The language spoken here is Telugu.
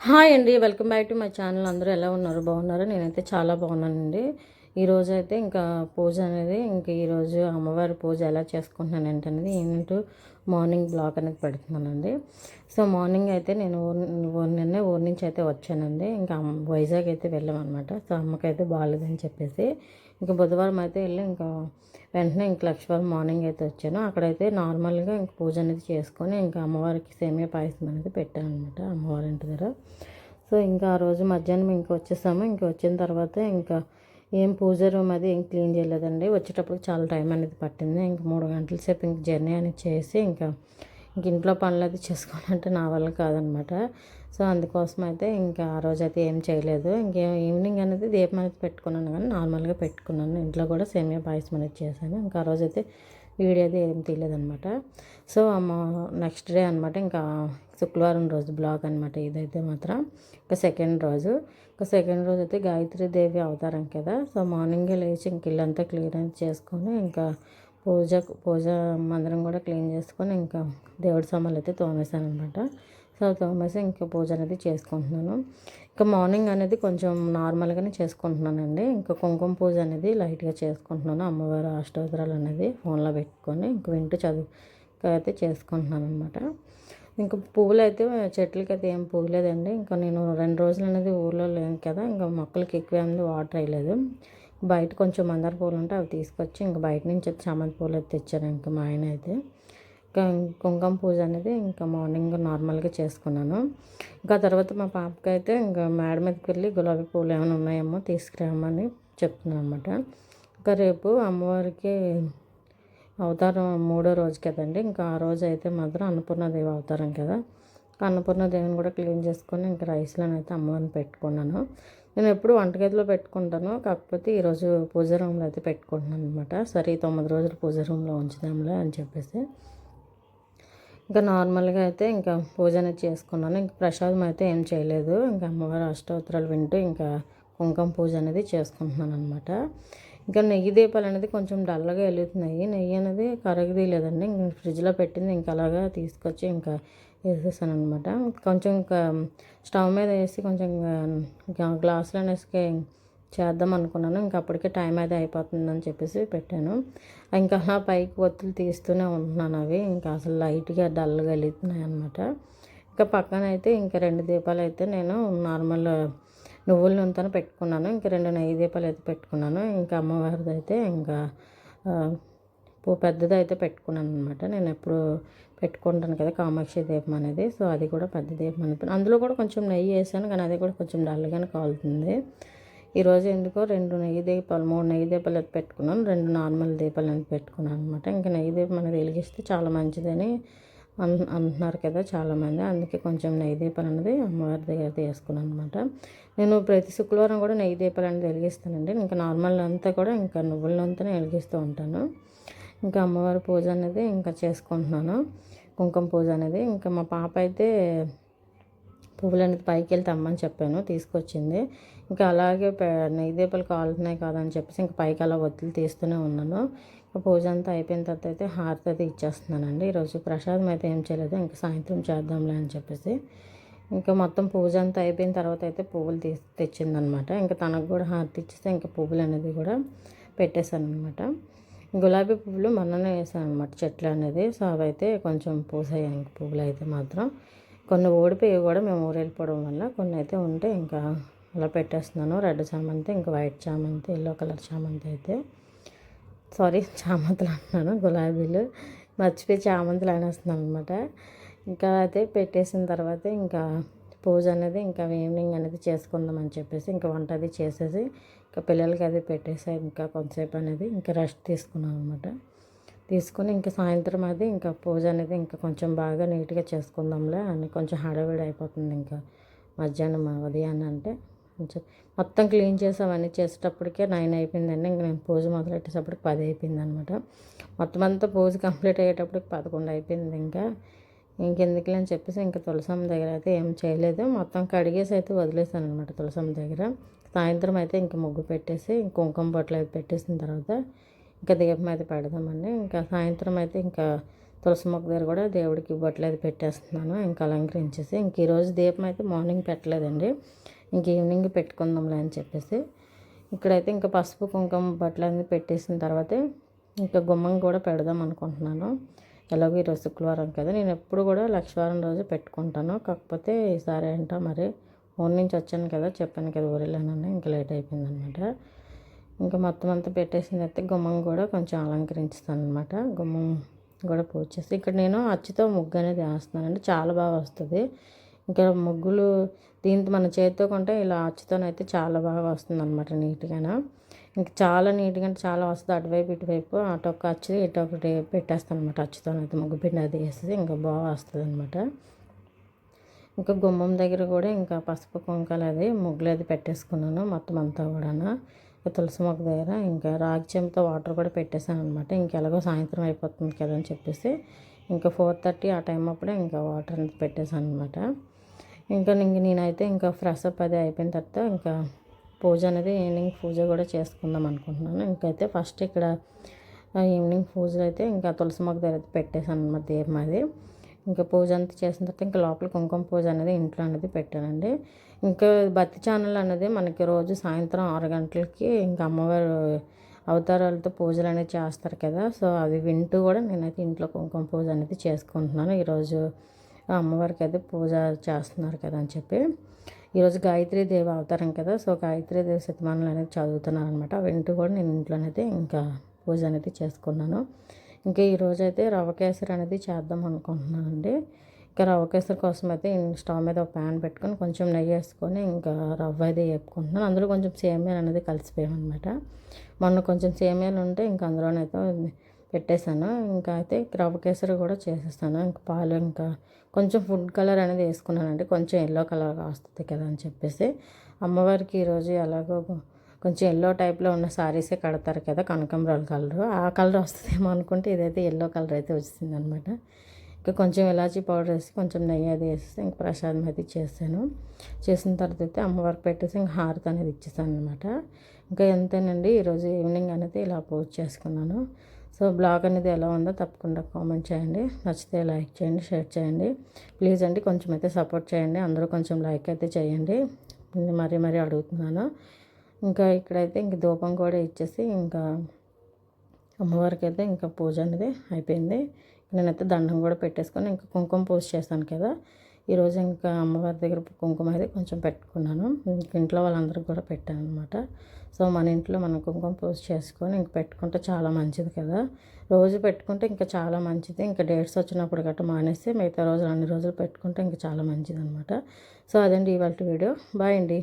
హాయ్ అండి. Welcome back to my channel. అందరూ ఎలా ఉన్నారు? బాగున్నారు? నేనైతే చాలా బాగున్నానండి. ఈరోజైతే ఇంకా పూజ అనేది ఈరోజు అమ్మవారి పూజ ఎలా చేసుకుంటున్నాను ఏంటనేది ఈవినింగ్ మార్నింగ్ బ్లాగ్ అనేది పెడుతున్నానండి. సో మార్నింగ్ అయితే నేను నిన్నే ఊరి నుంచి అయితే వచ్చానండి. ఇంకా వైజాగ్ అయితే వెళ్ళామన్నమాట. సో అమ్మకైతే బాగాలేదని చెప్పేసి ఇంకా బుధవారం అయితే వెళ్ళి వెంటనే లక్షవారం మార్నింగ్ అయితే వచ్చాను. అక్కడైతే నార్మల్గా పూజ అనేది చేసుకొని అమ్మవారికి సేమియా పాయసం అనేది పెట్టాను అనమాట అమ్మవారి ఇంటి దగ్గర. సో ఆ రోజు మధ్యాహ్నం వచ్చేసాము. వచ్చిన తర్వాత ఏం పూజ రూమ్ అది ఏం క్లీన్ చేయలేదండి. వచ్చేటప్పుడు చాలా టైం అనేది పట్టింది. 3 గంటల సేపు జర్నీ అనేది చేసి ఇంట్లో పనులు అది చేసుకోవాలంటే నా వల్ల కాదనమాట. సో అందుకోసం అయితే ఆ రోజు అయితే ఏం చేయలేదు. ఈవినింగ్ అనేది దీపం అనేది పెట్టుకున్నాను, కానీ నార్మల్గా పెట్టుకున్నాను. ఇంట్లో కూడా సేమియా పాయసం అనేది చేశాను. ఆ రోజు అయితే వీడియో అది ఏం తీయలేదనమాట. సో నెక్స్ట్ డే అనమాట, శుక్రవారం రోజు బ్లాగ్ అనమాట ఇదైతే మాత్రం. సెకండ్ రోజు అయితే గాయత్రీదేవి అవతారం కదా. సో మార్నింగే లేచి ఇల్లంతా క్లీన్ అనేది చేసుకొని పూజ మందిరం కూడా క్లీన్ చేసుకొని దేవుడి సామాన్లు అయితే తోమేశాను అనమాట. సో తోమేసి పూజ అనేది చేసుకుంటున్నాను. మార్నింగ్ అనేది కొంచెం నార్మల్గానే చేసుకుంటున్నానండి. కుంకుమ పూజ అనేది లైట్గా చేసుకుంటున్నాను. అమ్మవారి అష్టోత్తరాలు అనేది ఫోన్లో పెట్టుకొని వింటూ అయితే చేసుకుంటున్నాను అనమాట. పువ్వులు అయితే చెట్లకైతే ఏం పూయలేదండి. నేను 2 రోజులు అనేది ఊర్లో లేను కదా. మొక్కలకి ఎక్కువ అనేది వాటర్ వేయలేదు. బయట కొంచెం మందార పూలు ఉంటే అవి తీసుకొచ్చి బయట నుంచి అయితే చామంతి పూలు అయితే తెచ్చాను మా ఆయన అయితే. కుంకుమ పూజ అనేది మార్నింగ్ నార్మల్గా చేసుకున్నాను. తర్వాత మా పాపకి అయితే మేడ మీదకి వెళ్ళి గులాబీ పూలు ఏమైనా ఉన్నాయేమో తీసుకురామని చెప్తున్నాను అనమాట. రేపు అమ్మవారికి అవతారం 3వ రోజు కదండి. ఆ రోజు అయితే మాత్రం అన్నపూర్ణాదేవి అవతారం కదా. అన్నపూర్ణాదేవిని కూడా క్లీన్ చేసుకొని రైస్లోనైతే అయితే అమ్మవారిని పెట్టుకున్నాను. నేను ఎప్పుడు వంటగదిలో పెట్టుకుంటాను, కాకపోతే ఈరోజు పూజ రూమ్లో అయితే పెట్టుకుంటున్నాను అనమాట. సరే 9 రోజులు పూజ రూమ్లో ఉంచుదాంలే అని చెప్పేసి నార్మల్గా అయితే పూజ అనేది చేసుకున్నాను. ప్రసాదం అయితే ఏం చేయలేదు. అమ్మవారి అష్టోత్తరాలు వింటూ కుంకుమ పూజ అనేది చేసుకుంటున్నాను అనమాట. నెయ్యి దీపాలు అనేది కొంచెం డల్గా వెలుగుతున్నాయి. నెయ్యి అనేది కరగదీయలేదండి. ఫ్రిడ్జ్లో పెట్టింది అలాగా తీసుకొచ్చి వేసేసాను అనమాట. కొంచెం స్టవ్ మీద వేసి కొంచెం గ్లాసులో వేసి చేద్దాం అనుకున్నాను. అప్పటికే టైం అయితే అయిపోతుందని చెప్పేసి పెట్టాను. అలా పైకి ఒత్తులు తీస్తూనే ఉంటున్నాను. అవి అసలు లైట్గా డల్గా వెలుగుతున్నాయి అనమాట. పక్కన అయితే 2 దీపాలు అయితే నేను నార్మల్ నువ్వుల నూనెతో పెట్టుకున్నాను. 2 నెయ్యి దీపాలు అయితే పెట్టుకున్నాను. అమ్మవారిది అయితే పెద్దది అయితే పెట్టుకున్నాను అనమాట. నేను ఎప్పుడు పెట్టుకుంటాను కదా కామాక్షి దీపం అనేది. సో అది కూడా పెద్ద దీపం అనుకున్నాను. అందులో కూడా కొంచెం నెయ్యి వేసాను, కానీ అది కూడా కొంచెం డల్గానే కాలుతుంది. ఈరోజు ఎందుకో 2 నెయ్యి దీపాలు 3 నెయ్యి దీపాలు అయితే పెట్టుకున్నాను. 2 నార్మల్ దీపాలు అనేది పెట్టుకున్నాను అనమాట. నెయ్యి దీపం అనేది వెలిగిస్తే చాలా మంచిదని అంటున్నారు కదా చాలామంది. అందుకే కొంచెం నెయ్యి దీపాలు అనేది అమ్మవారి దగ్గర వేసుకున్నాను అనమాట. నేను ప్రతి శుక్రవారం కూడా నెయ్యి దీపాలు అనేది వెలిగిస్తానండి. నార్మల్ అంతా కూడా నువ్వుల నూనెతోనే వెలిగిస్తూ ఉంటాను. అమ్మవారి పూజ అనేది చేసుకుంటున్నాను. కుంకుమ పూజ అనేది మా పాప అయితే పువ్వులు అనేది పైకి వెళ్తే అమ్మని చెప్పాను, తీసుకొచ్చింది. అలాగే నెయ్యి దీపాలు కాలుతున్నాయి కాదని చెప్పేసి పైకి అలా ఒత్తులు తీస్తూనే ఉన్నాను. పూజ అంతా అయిపోయిన తర్వాత అయితే హారతి అయితే ఇచ్చేస్తున్నానండి. ఈరోజు ప్రసాదం అయితే ఏం చేయలేదు. సాయంత్రం చేద్దాంలే అని చెప్పేసి మొత్తం పూజ అంతా అయిపోయిన తర్వాత అయితే పువ్వులు తెచ్చిందనమాట. తనకు కూడా హారతి ఇచ్చేస్తే పువ్వులు అనేది కూడా పెట్టేశాను అనమాట. గులాబీ పువ్వులు మొన్ననే వేసాను అనమాట చెట్లు అనేది. సో అవైతే కొంచెం పూసాయి పువ్వులు అయితే మాత్రం. కొన్ని ఓడిపోయి కూడా మేము ఊరు వెళ్ళిపోవడం వల్ల కొన్ని అయితే ఉంటే అలా పెట్టేస్తున్నాను. రెడ్ చామంతి, వైట్ చామంతి, ఎల్లో కలర్ చామంతి అయితే చామంతులు అంటున్నాను, గులాబీలు మర్చిపోయి చామంతులు అనేస్తున్నాను అనమాట. అయితే పెట్టేసిన తర్వాత పూజ అనేది ఈవినింగ్ అనేది చేసుకుందామని చెప్పేసి వంట అది చేసేసి పిల్లలకి అది పెట్టేసి కొంతసేపు అనేది రెస్ట్ తీసుకున్నాను అనమాట. తీసుకొని సాయంత్రం అది పూజ అనేది కొంచెం బాగా నీట్గా చేసుకుందాంలే అని కొంచెం హడావిడి అయిపోతుంది. మధ్యాహ్నం ఉదయాన్నే అంటే కొంచెం మొత్తం క్లీన్ చేసి అవన్నీ చేసేటప్పటికే 9 అయిపోయిందండి. నేను పూజ మొదలెట్టేటప్పటికి 10 అయిపోయింది అనమాట. మొత్తం అంతా పూజ కంప్లీట్ అయ్యేటప్పటికి 11 అయిపోయింది. ఇంకెందుకులే అని చెప్పేసి తులసమ్మ దగ్గర అయితే ఏం చేయలేదు. మొత్తం కడిగేసి అయితే వదిలేసాను అనమాట తులసమ్మ దగ్గర. సాయంత్రం అయితే ముగ్గు పెట్టేసి కుంకుమ బొట్లు అయితే పెట్టేసిన తర్వాత దీపం అయితే పెడదామని సాయంత్రం అయితే తులసి మొక్క దగ్గర కూడా దేవుడికి బొట్లు అది పెట్టేస్తున్నాను ఇంకా అలంకరించేసి. ఇంక ఈరోజు దీపం అయితే మార్నింగ్ పెట్టలేదండి, ఇంక ఈవినింగ్ పెట్టుకుందాంలే అని చెప్పేసి. ఇక్కడైతే ఇంకా పసుపు కుంకుమ బట్టలన్నీ పెట్టేసిన తర్వాతే ఇంకా గుమ్మం కూడా పెడదాం అనుకుంటున్నాను. ఎలాగో ఈరోజు శుక్రవారం కదా, నేను ఎప్పుడు కూడా లక్షవారం రోజు పెట్టుకుంటాను. కాకపోతే ఈసారి ఏంటో మరి ఊరి నుంచి వచ్చాను కదా, చెప్పాను కదా ఊరెళ్ళానని, ఇంకా లేట్ అయిపోయిందనమాట. ఇంకా మొత్తం అంతా పెట్టేసిన తర్వాత గుమ్మం కూడా కొంచెం అలంకరించుతాను అనమాట. గుమ్మం కూడా పూజ చేసి ఇక్కడ నేను అచ్చుతో ముగ్గు అనేది వేస్తున్నానండి, చాలా బాగా వస్తుంది. ఇంకా ముగ్గులు దీంతో మన చేతితో కొంటే ఇలా అచ్చుతోనైతే చాలా బాగా వస్తుంది అనమాట, నీట్గానే. ఇంక చాలా నీట్గా అంటే చాలా వస్తుంది. అటువైపు ఇటువైపు అటొక అచ్చు ఇటొకటి పెట్టేస్తాను అనమాట. అచ్చుతోనైతే ముగ్గు పిండి అది వేసేసి ఇంకా బాగా వస్తుంది అనమాట. ఇంకా గుమ్మం దగ్గర కూడా ఇంకా పసుపు కుంకాలు అది ముగ్గులు అది పెట్టేసుకున్నాను మొత్తం అంతా కూడా. తులసి మొక్క దగ్గర ఇంకా రాగి చెంబుతో వాటర్ కూడా పెట్టేశాను అనమాట. ఇంకెలాగో సాయంత్రం అయిపోతుంది కదా అని చెప్పేసి ఇంకా 4:30 ఆ టైం అప్పుడే ఇంకా వాటర్ అనేది పెట్టేశాను అనమాట. ఇంకా నేనైతే ఇంకా ఫ్రెష్ అప్ అది అయిపోయిన తర్వాత ఇంకా పూజ అనేది ఈవినింగ్ పూజ కూడా చేసుకుందాం అనుకుంటున్నాను. ఇంకైతే ఫస్ట్ ఇక్కడ ఈవినింగ్ పూజలు అయితే ఇంకా తులసి మొక్క దగ్గర పెట్టేశాను అనమాట దీపం అది. ఇంకా పూజ అంతా చేసిన తర్వాత ఇంకా లోపల కుంకుమ పూజ అనేది ఇంట్లో అనేది పెట్టానండి. ఇంకా భక్తి ఛానల్ అనేది మనకి రోజు సాయంత్రం 6 గంటలకి ఇంకా అమ్మవారు అవతారాలతో పూజలు అనేది చేస్తారు కదా, సో అవి వింటూ కూడా నేనైతే ఇంట్లో కుంకుమ పూజ అనేది చేసుకుంటున్నాను. ఈరోజు అమ్మవారికి అయితే పూజ చేస్తున్నారు కదా అని చెప్పి. ఈరోజు గాయత్రీదేవి అవతారం కదా, సో గాయత్రీదేవి శతమానాలు అనేది చదువుతున్నాను అనమాట. వింటూ కూడా నేను ఇంట్లోనైతే ఇంకా పూజ అనేది చేసుకున్నాను. ఇంకా ఈరోజైతే రవ్వ కేసరి అనేది చేద్దాం అనుకుంటున్నానండి. ఇంకా రవ్వ కేసరి కోసం అయితే స్టవ్ మీద ఒక ప్యాన్ పెట్టుకొని కొంచెం నెయ్యి వేసుకొని ఇంకా రవ్వ అయితే వేపుకుంటున్నాను. అందులో కొంచెం సేమియాలు అనేది కలిసిపోయామన్నమాట. మొన్న కొంచెం సేమియాలు ఉంటే ఇంకా అందులోనైతే పెట్టేశాను. ఇంకా అయితే రవ్వ కేసరి కూడా చేసేస్తాను. ఇంకా పాలు ఇంకా కొంచెం ఫుడ్ కలర్ అనేది వేసుకున్నానండి, కొంచెం ఎల్లో కలర్గా వస్తుంది కదా అని చెప్పేసి. అమ్మవారికి ఈరోజు ఎలాగో కొంచెం ఎల్లో టైప్లో ఉన్న శారీసే కడతారు కదా, కనకాంబరాల కలరు, ఆ కలర్ వస్తుందేమో అనుకుంటే ఇదైతే ఎల్లో కలర్ అయితే వచ్చింది అనమాట. ఇంకా కొంచెం ఇలాచీ పౌడర్ వేసి కొంచెం నెయ్యి అది వేసి ఇంకా ప్రసాదం అయితే చేశాను. చేసిన తర్వాత అయితే అమ్మవారికి పెట్టేసి ఇంకా హారతి అనేది ఇచ్చేసాను అనమాట. ఇంకా ఎంతేనండి ఈరోజు ఈవినింగ్ అనేది ఇలా పూజ చేసుకున్నాను. సో బ్లాగ్ అనేది ఎలా ఉందో తప్పకుండా కామెంట్ చేయండి, నచ్చితే లైక్ చేయండి, షేర్ చేయండి ప్లీజ్ అండి. కొంచెం అయితే సపోర్ట్ చేయండి, అందరూ కొంచెం లైక్ అయితే చేయండి, మరీ అడుగుతున్నాను. ఇంకా ఇక్కడైతే ఇంక ధూపం కూడా ఇచ్చేసి ఇంకా అమ్మవారికి అయితే ఇంకా పూజ అనేది అయిపోయింది. నేనైతే దండం కూడా పెట్టేసుకొని ఇంకా కుంకుమ పూజ చేశాను కదా, ఈరోజు ఇంకా అమ్మవారి దగ్గర కుంకుమ అయితే కొంచెం పెట్టుకున్నాను. ఇంట్లో వాళ్ళందరికీ కూడా పెట్టాను అనమాట. సో మన ఇంట్లో మనం కుంకుమ పూజ చేసుకొని ఇంక పెట్టుకుంటే చాలా మంచిది కదా, రోజు పెట్టుకుంటే ఇంకా చాలా మంచిది. ఇంకా డేట్స్ వచ్చినప్పుడు గట్రా మానేసి మిగతా రోజులు అన్ని రోజులు పెట్టుకుంటే ఇంకా చాలా మంచిది అనమాట. సో అదండి ఇవాళ వీడియో. బాయ్ అండి.